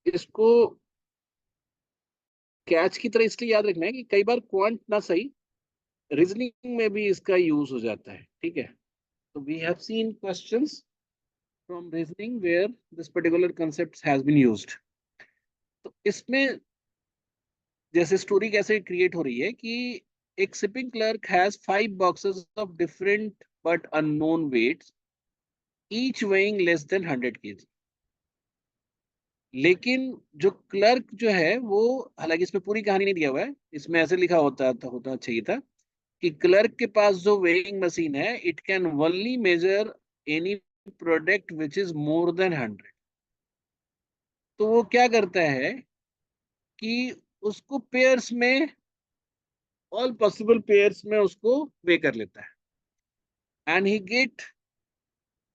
इसको कैच की तरह इसलिए याद रखना है कि कई बार क्वांट ना सही, रीजनिंग में भी इसका यूज हो जाता है, ठीक है। तो we have seen questions from reasoning where this particular concept has been used. तो इसमें जैसे स्टोरी कैसे क्रिएट हो रही है कि एक shipping clerk has 5 boxes of different but unknown weights, each weighing less than 100 kg। लेकिन जो क्लर्क जो है वो, हालांकि इसमें पूरी कहानी नहीं दिया हुआ है, इसमें ऐसे लिखा होता चाहिए था कि क्लर्क के पास जो वेइंग मशीन है, it can only measure any product which is more than 100। तो वो क्या करता है कि उसको पेयर्स में, ऑल पॉसिबल पेयर्स में उसको वे कर लेता है, and he get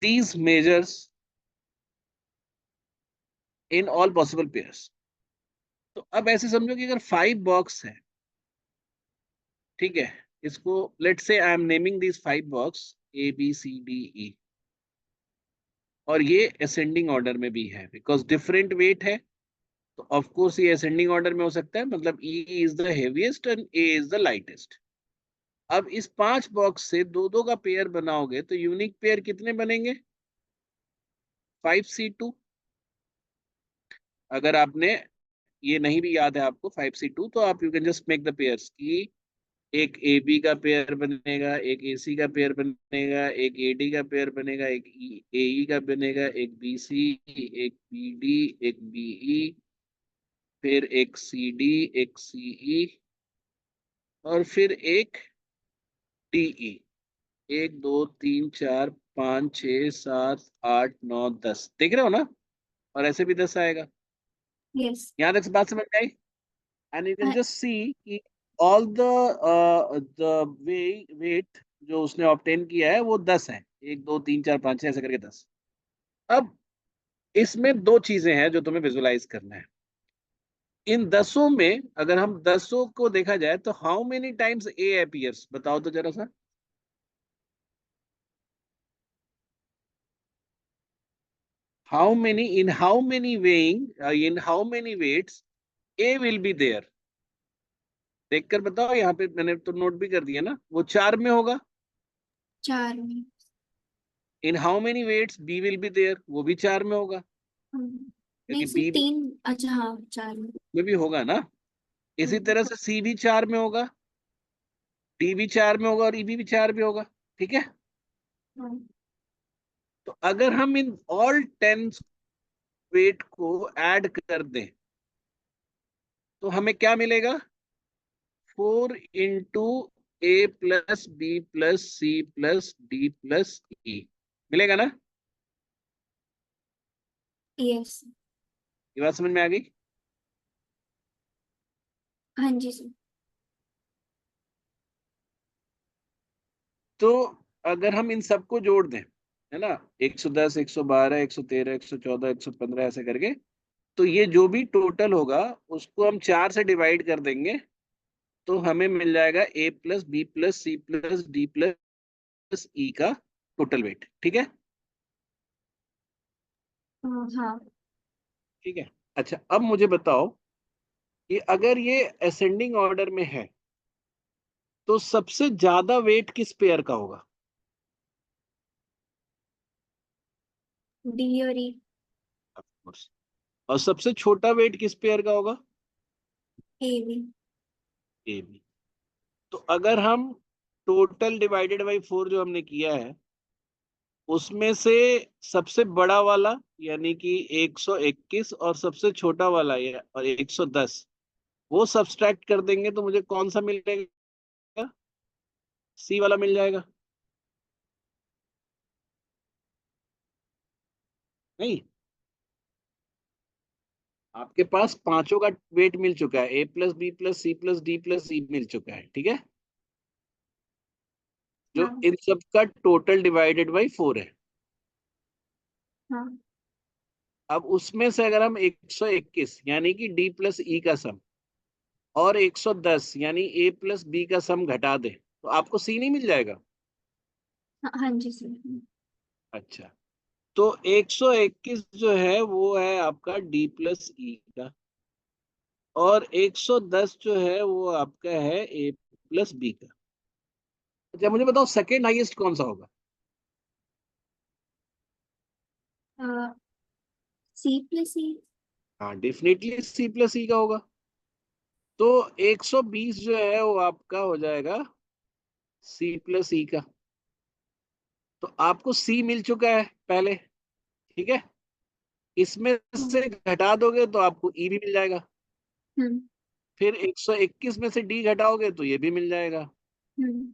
these measures in all possible pairs. तो अब ऐसे समझो कि अगर 5 बॉक्स है, ठीक है, इसको let's say I am naming this 5 box ABCDE, और ये असेंडिंग ऑर्डर में भी है बिकॉज डिफरेंट वेट है। तो ऑफ कोर्स ये असेंडिंग ऑर्डर में हो सकता है, मतलब E is the heaviest and A is the lightest. अब इस 5 बॉक्स से दो दो का पेयर बनाओगे तो यूनिक पेयर कितने बनेंगे? 5C2। अगर आपने ये नहीं भी याद है आपको 5C2, तो आप you can just make the pairs की एक AB का पेयर बनेगा, एक AC का पेयर बनेगा, एक AD का पेयर बनेगा, एक AE का बनेगा, एक BC, एक BD, एक BE, फिर एक CD, एक CE, और फिर एक DE। 1 2 3 4 5 6 7 8 9 10, देख रहे हो ना? और ऐसे भी 10 आएगा। यस। यहाँ तक बात समझ में आई? And you can just see कि ऑल द वेट जो उसने ऑब्टेन किया है वो 10 है, 1 2 3 4 5 6 ऐसे करके 10। अब इसमें दो चीजें हैं जो तुम्हें विजुलाइज करना है। इन 10 में अगर हम 10 को देखा जाए तो how many times A appears, बताओ तो जरा सा। How many weighing, in how many weights A will be there? देखकर बताओ, यहाँ पे मैंने तो नोट भी कर दिया ना, वो 4 में होगा। 4 में। In how many weights B will be there? वो भी 4 में होगा, नहीं क्योंकि सिर्फ बी 3, अच्छा हाँ 4 में। में भी होगा ना। इसी हम्म, तरह से सी भी 4 में होगा, डी भी 4 में होगा, और ई भी 4 में होगा, ठीक है। हाँ। तो अगर हम इन ऑल 10 वेट को ऐड कर दें तो हमें क्या मिलेगा? 4 × A + B + C + D + E मिलेगा ना? यस। ये बात समझ में आ गई? हाँ जी सर। तो अगर हम इन सबको जोड़ दें, है ना, 110 112 113 114 115 ऐसे करके, तो ये जो भी टोटल होगा उसको हम 4 से डिवाइड कर देंगे, तो हमें मिल जाएगा A + B + C + D + E का टोटल वेट, ठीक है। हाँ। ठीक है। अच्छा, अब मुझे बताओ कि अगर ये असेंडिंग ऑर्डर में है तो सबसे ज्यादा वेट किस पेयर का होगा? डी और ई। Of course। और सबसे छोटा वेट किस पेयर का होगा? A B. A B. तो अगर हम टोटल डिवाइडेड बाई 4 जो हमने किया है उसमें से सबसे बड़ा वाला यानी कि 121 और सबसे छोटा वाला और 110, वो सब्सट्रैक्ट कर देंगे तो मुझे कौन सा मिलेगा? सी वाला मिल जाएगा। नहीं, आपके पास पांचों का वेट मिल चुका है, A + B + C + D + E मिल चुका है, ठीक है, जो हाँ। इन सब का टोटल डिवाइडेड बाई 4 है। हाँ। अब उसमें से अगर हम 121 यानी कि D + E का सम और 110 यानी A + B का सम घटा दे तो आपको सी नहीं मिल जाएगा? हाँ, हाँ जी सर। अच्छा, तो 121 जो है वो है आपका डी प्लस ई का, और 110 जो है वो आपका है ए प्लस बी का। अच्छा मुझे बताओ सेकेंड हाईएस्ट कौन सा होगा? सी प्लस ई। हाँ डेफिनेटली सी प्लस ई का होगा। तो 120 जो है वो आपका हो जाएगा सी प्लस ई का। तो आपको सी मिल चुका है पहले, ठीक है, इसमें हाँ। से घटा दोगे तो आपको ई भी मिल जाएगा। हम्म। फिर 121 में से डी घटाओगे तो ये भी मिल जाएगा। हम्म।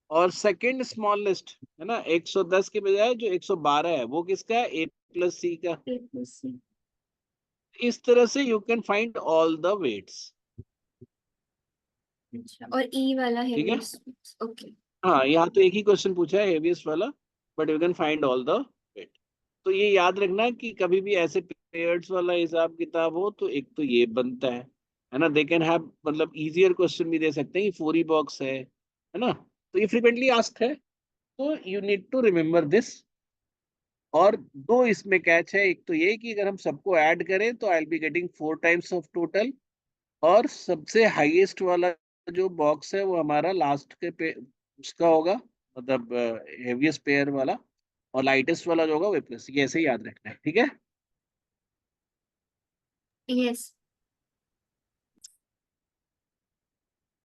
और सेकंड स्मॉलेस्ट है ना, 110 के बजाय जो 112 है वो किसका है? ए प्लस सी का। A plus C. इस तरह से you can find all the weights. अच्छा, और ई वाला है ठीक है, ओके। हाँ यहाँ तो एक ही क्वेश्चन पूछा है हेवीएस्ट वाला, but you can find all the weight. तो ये याद रखना कि कभी भी ऐसे पेयर्स वाला हिसाब किताब हो तो एक तो ये बनता है ना, दे कैन हैव मतलब इजियर क्वेश्चन भी दे सकते हैं कि फोर ही बॉक्स है ना, तो ये फ्रिक्वेंटली आस्क्ड है, तो you need to remember this. और दो इसमें कैच है, एक तो ये कि अगर हम सबको ऐड करें तो I will be getting 4 times of total, और सबसे हाईएस्ट वाला जो बॉक्स है वो हमारा लास्ट के पे उसका होगा, मतलब हेवीएस्ट पेयर वाला, और लाइटेस्ट वाला जो होगा वो प्लस, ये ऐसे ही याद रखना है, ठीक है। यस।